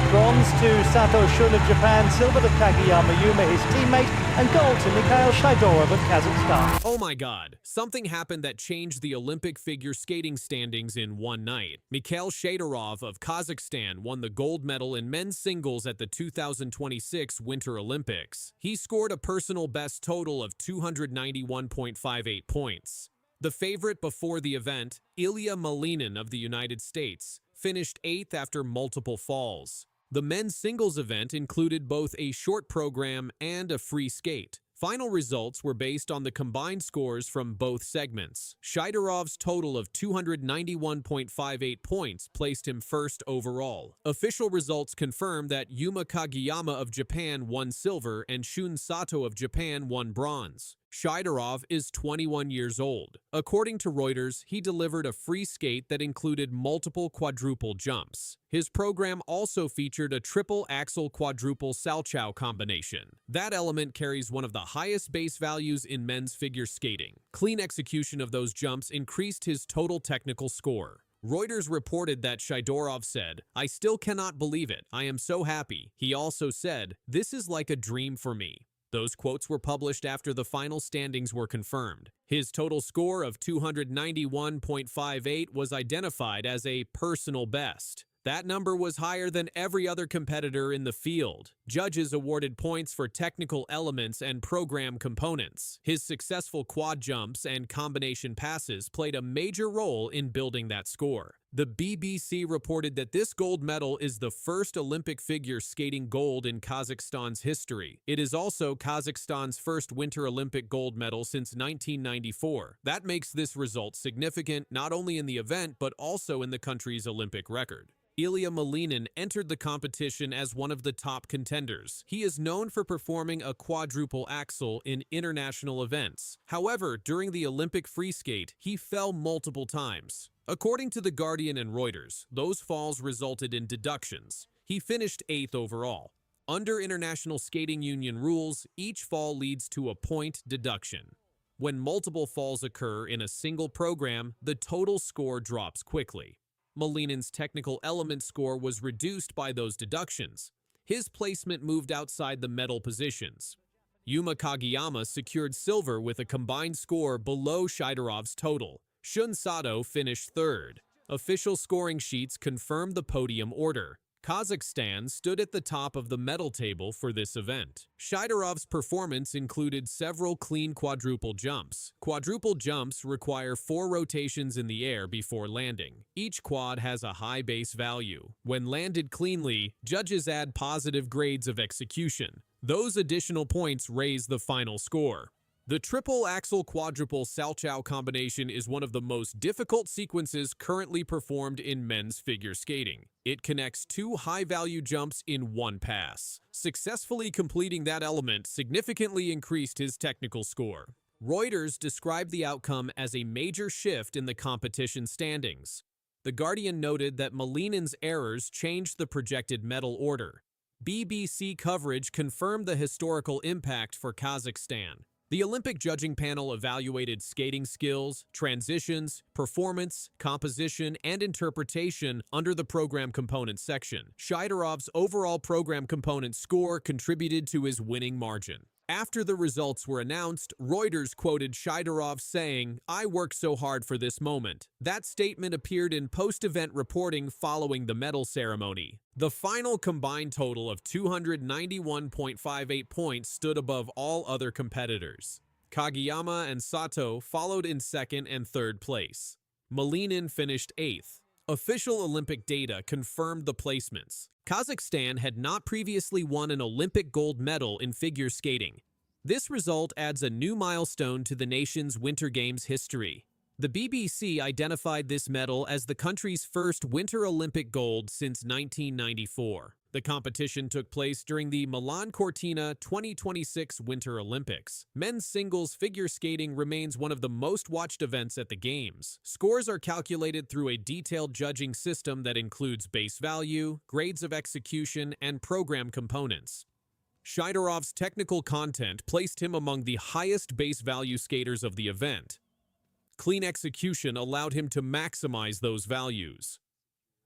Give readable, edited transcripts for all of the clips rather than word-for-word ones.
Bronze to Sato Shun of Japan, silver to Kagiyama Yuma, his teammate, and gold to Mikhail Shaidorov of Kazakhstan. Oh my god, something happened that changed the Olympic figure skating standings in one night. Mikhail Shaidorov of Kazakhstan won the gold medal in men's singles at the 2026 Winter Olympics. He scored a personal best total of 291.58 points. The favorite before the event, Ilia Malinin of the United States, finished 8th after multiple falls. The men's singles event included both a short program and a free skate. Final results were based on the combined scores from both segments. Shaidorov's total of 291.58 points placed him first overall. Official results confirm that Yuma Kagiyama of Japan won silver and Shun Sato of Japan won bronze. Shaidorov is 21 years old. According to Reuters, he delivered a free skate that included multiple quadruple jumps. His program also featured a triple Axel quadruple Salchow combination. That element carries one of the highest base values in men's figure skating. Clean execution of those jumps increased his total technical score. Reuters reported that Shaidorov said, "I still cannot believe it. I am so happy." He also said, "This is like a dream for me." Those quotes were published after the final standings were confirmed. His total score of 291.58 was identified as a personal best. That number was higher than every other competitor in the field. Judges awarded points for technical elements and program components. His successful quad jumps and combination passes played a major role in building that score. The BBC reported that this gold medal is the first Olympic figure skating gold in Kazakhstan's history. It is also Kazakhstan's first Winter Olympic gold medal since 1994. That makes this result significant not only in the event but also in the country's Olympic record. Ilia Malinin entered the competition as one of the top contenders. He is known for performing a quadruple axel in international events. However, during the Olympic free skate, he fell multiple times. According to The Guardian and Reuters, those falls resulted in deductions. He finished 8th overall. Under International Skating Union rules, each fall leads to a point deduction. When multiple falls occur in a single program, the total score drops quickly. Molinin's technical element score was reduced by those deductions. His placement moved outside the medal positions. Yuma Kagiyama secured silver with a combined score below Shaidorov's total. Shun Sato finished 3rd. Official scoring sheets confirmed the podium order. Kazakhstan stood at the top of the medal table for this event. Shaidorov's performance included several clean quadruple jumps. Quadruple jumps require 4 rotations in the air before landing. Each quad has a high base value. When landed cleanly, judges add positive grades of execution. Those additional points raise the final score. The triple axel quadruple Salchow combination is one of the most difficult sequences currently performed in men's figure skating. It connects 2 high-value jumps in one pass. Successfully completing that element significantly increased his technical score. Reuters described the outcome as a major shift in the competition standings. The Guardian noted that Molinin's errors changed the projected medal order. BBC coverage confirmed the historical impact for Kazakhstan. The Olympic judging panel evaluated skating skills, transitions, performance, composition, and interpretation under the program component section. Shaidorov's overall program component score contributed to his winning margin. After the results were announced, Reuters quoted Shaidorov saying, "I worked so hard for this moment." That statement appeared in post-event reporting following the medal ceremony. The final combined total of 291.58 points stood above all other competitors. Kagiyama and Sato followed in 2nd and 3rd place. Molinan finished 8th. Official Olympic data confirmed the placements. Kazakhstan had not previously won an Olympic gold medal in figure skating. This result adds a new milestone to the nation's Winter Games history. The BBC identified this medal as the country's first Winter Olympic gold since 1994. The competition took place during the Milan-Cortina 2026 Winter Olympics. Men's singles figure skating remains one of the most watched events at the Games. Scores are calculated through a detailed judging system that includes base value, grades of execution, and program components. Shaidorov's technical content placed him among the highest base value skaters of the event. Clean execution allowed him to maximize those values.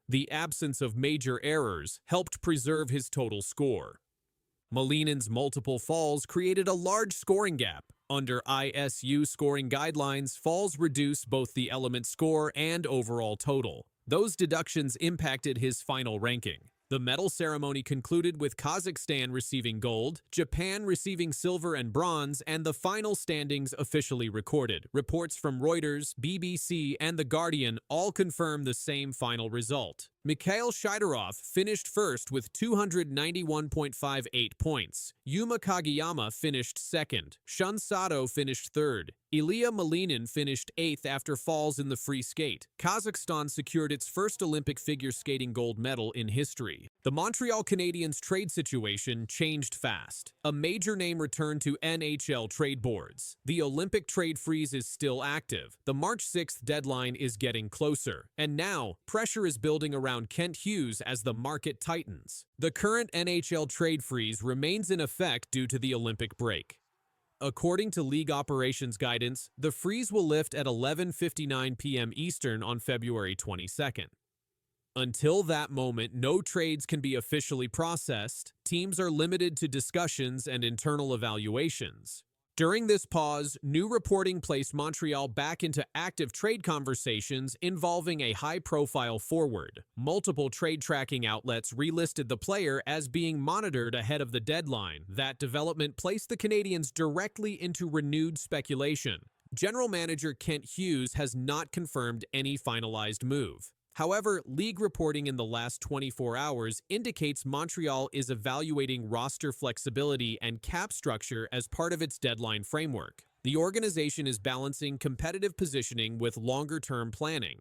The absence of major errors helped preserve his total score. Molinan's multiple falls created a large scoring gap. Under ISU scoring guidelines, falls reduce both the element score and overall total. Those deductions impacted his final ranking. The medal ceremony concluded with Kazakhstan receiving gold, Japan receiving silver and bronze, and the final standings officially recorded. Reports from Reuters, BBC, and The Guardian all confirm the same final result. Mikhail Shaidorov finished first with 291.58 points. Yuma Kagiyama finished second. Shun Sato finished third. Ilia Malinin finished eighth after falls in the free skate. Kazakhstan secured its first Olympic figure skating gold medal in history. The Montreal Canadiens trade situation changed fast. A major name returned to NHL trade boards. The Olympic trade freeze is still active. The March 6th deadline is getting closer. And now, pressure is building around Kent Hughes as the market tightens. The current NHL trade freeze remains in effect due to the Olympic break. According to league operations guidance, the freeze will lift at 11:59 p.m. Eastern on February 22nd. Until that moment, no trades can be officially processed. Teams are limited to discussions and internal evaluations. During this pause, new reporting placed Montreal back into active trade conversations involving a high-profile forward. Multiple trade tracking outlets relisted the player as being monitored ahead of the deadline. That development placed the Canadiens directly into renewed speculation. General manager Kent Hughes has not confirmed any finalized move. However, league reporting in the last 24 hours indicates Montreal is evaluating roster flexibility and cap structure as part of its deadline framework. The organization is balancing competitive positioning with longer-term planning.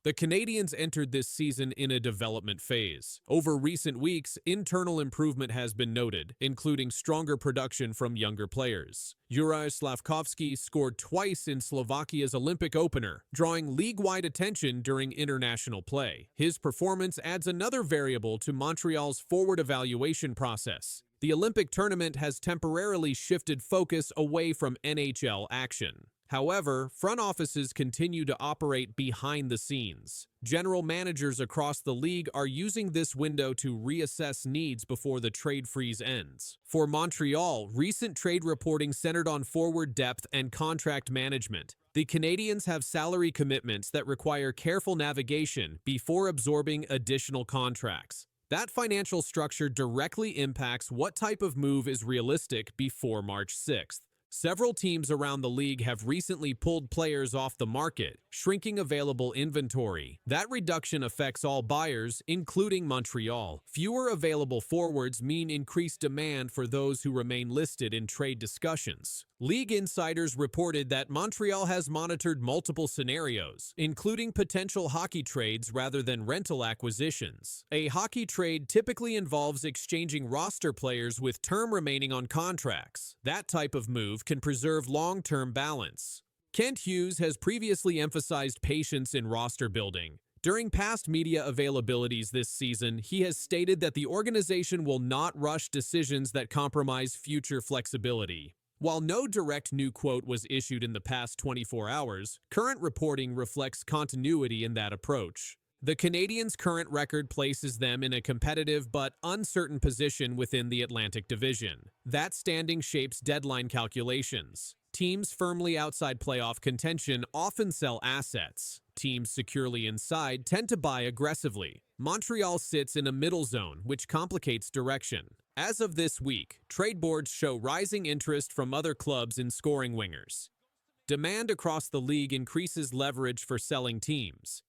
The Canadiens entered this season in a development phase. Over recent weeks, internal improvement has been noted, including stronger production from younger players. Juraj Slafkovsky scored twice in Slovakia's Olympic opener, drawing league-wide attention during international play. His performance adds another variable to Montreal's forward evaluation process. The Olympic tournament has temporarily shifted focus away from NHL action. However, front offices continue to operate behind the scenes. General managers across the league are using this window to reassess needs before the trade freeze ends. For Montreal, recent trade reporting centered on forward depth and contract management. The Canadiens have salary commitments that require careful navigation before absorbing additional contracts. That financial structure directly impacts what type of move is realistic before March 6th. Several teams around the league have recently pulled players off the market, shrinking available inventory. That reduction affects all buyers, including Montreal. Fewer available forwards mean increased demand for those who remain listed in trade discussions. League insiders reported that Montreal has monitored multiple scenarios, including potential hockey trades rather than rental acquisitions. A hockey trade typically involves exchanging roster players with term remaining on contracts. That type of move can preserve long-term balance. Kent Hughes has previously emphasized patience in roster building. During past media availabilities this season, he has stated that the organization will not rush decisions that compromise future flexibility. While no direct new quote was issued in the past 24 hours, current reporting reflects continuity in that approach. The Canadiens' current record places them in a competitive but uncertain position within the Atlantic Division. That standing shapes deadline calculations. Teams firmly outside playoff contention often sell assets. Teams securely inside tend to buy aggressively. Montreal sits in a middle zone, which complicates direction. As of this week, trade boards show rising interest from other clubs in scoring wingers. Demand across the league increases leverage for selling teams.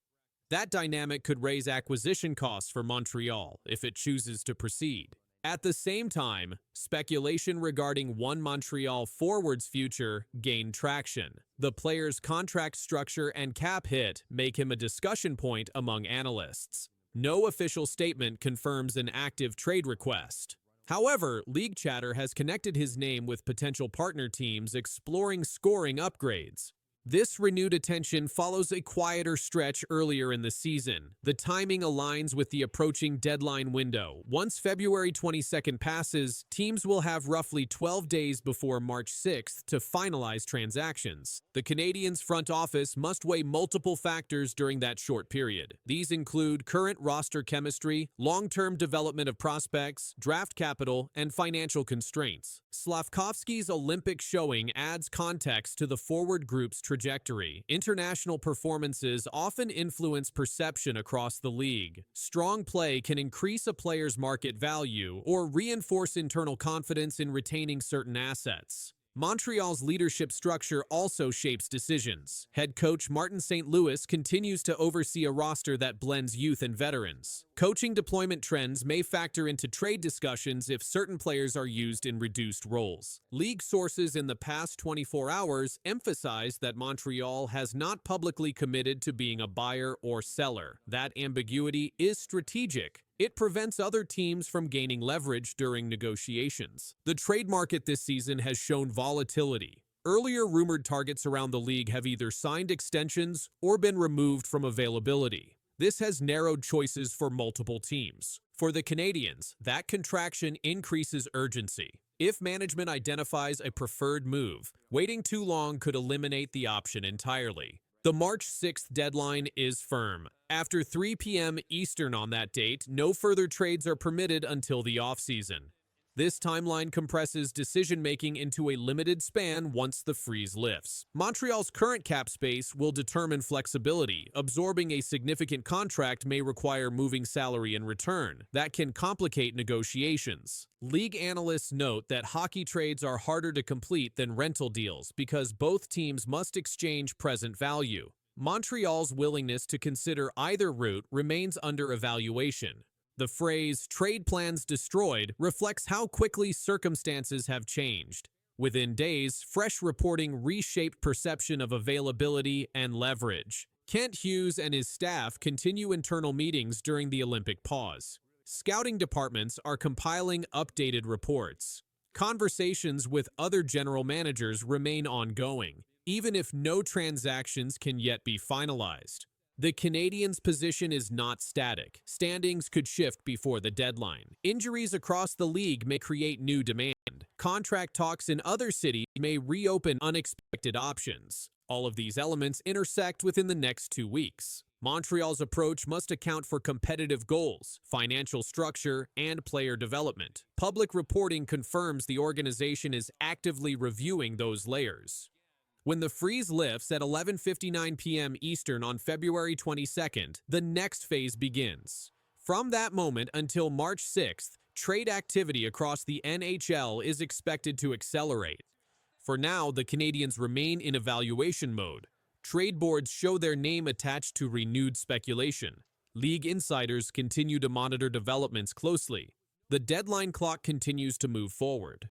That dynamic could raise acquisition costs for Montreal if it chooses to proceed. At the same time, speculation regarding one Montreal forward's future gained traction. The player's contract structure and cap hit make him a discussion point among analysts. No official statement confirms an active trade request. However, league chatter has connected his name with potential partner teams exploring scoring upgrades. This renewed attention follows a quieter stretch earlier in the season. The timing aligns with the approaching deadline window. Once February 22nd passes, teams will have roughly 12 days before March 6th to finalize transactions. The Canadiens' front office must weigh multiple factors during that short period. These include current roster chemistry, long-term development of prospects, draft capital, and financial constraints. Slavkovsky's Olympic showing adds context to the forward group's trajectory. International performances often influence perception across the league. Strong play can increase a player's market value or reinforce internal confidence in retaining certain assets. Montreal's leadership structure also shapes decisions. Head coach Martin St. Louis continues to oversee a roster that blends youth and veterans. Coaching deployment trends may factor into trade discussions if certain players are used in reduced roles. League sources in the past 24 hours emphasized that Montreal has not publicly committed to being a buyer or seller. That ambiguity is strategic. It prevents other teams from gaining leverage during negotiations. The trade market this season has shown volatility. Earlier rumored targets around the league have either signed extensions or been removed from availability. This has narrowed choices for multiple teams. For the Canadiens, that contraction increases urgency. If management identifies a preferred move, waiting too long could eliminate the option entirely. The March 6th deadline is firm. After 3 p.m. Eastern on that date, no further trades are permitted until the offseason. This timeline compresses decision-making into a limited span once the freeze lifts. Montreal's current cap space will determine flexibility. Absorbing a significant contract may require moving salary in return. That can complicate negotiations. League analysts note that hockey trades are harder to complete than rental deals because both teams must exchange present value. Montreal's willingness to consider either route remains under evaluation. The phrase "trade plans destroyed" reflects how quickly circumstances have changed. Within days, fresh reporting reshaped perception of availability and leverage. Kent Hughes and his staff continue internal meetings during the Olympic pause. Scouting departments are compiling updated reports. Conversations with other general managers remain ongoing, even if no transactions can yet be finalized. The Canadiens' position is not static. Standings could shift before the deadline. Injuries across the league may create new demand. Contract talks in other cities may reopen unexpected options. All of these elements intersect within the next 2 weeks. Montreal's approach must account for competitive goals, financial structure, and player development. Public reporting confirms the organization is actively reviewing those layers. When the freeze lifts at 11:59 p.m. Eastern on February 22nd, the next phase begins. From that moment until March 6th, trade activity across the NHL is expected to accelerate. For now, the Canadiens remain in evaluation mode. Trade boards show their name attached to renewed speculation. League insiders continue to monitor developments closely. The deadline clock continues to move forward.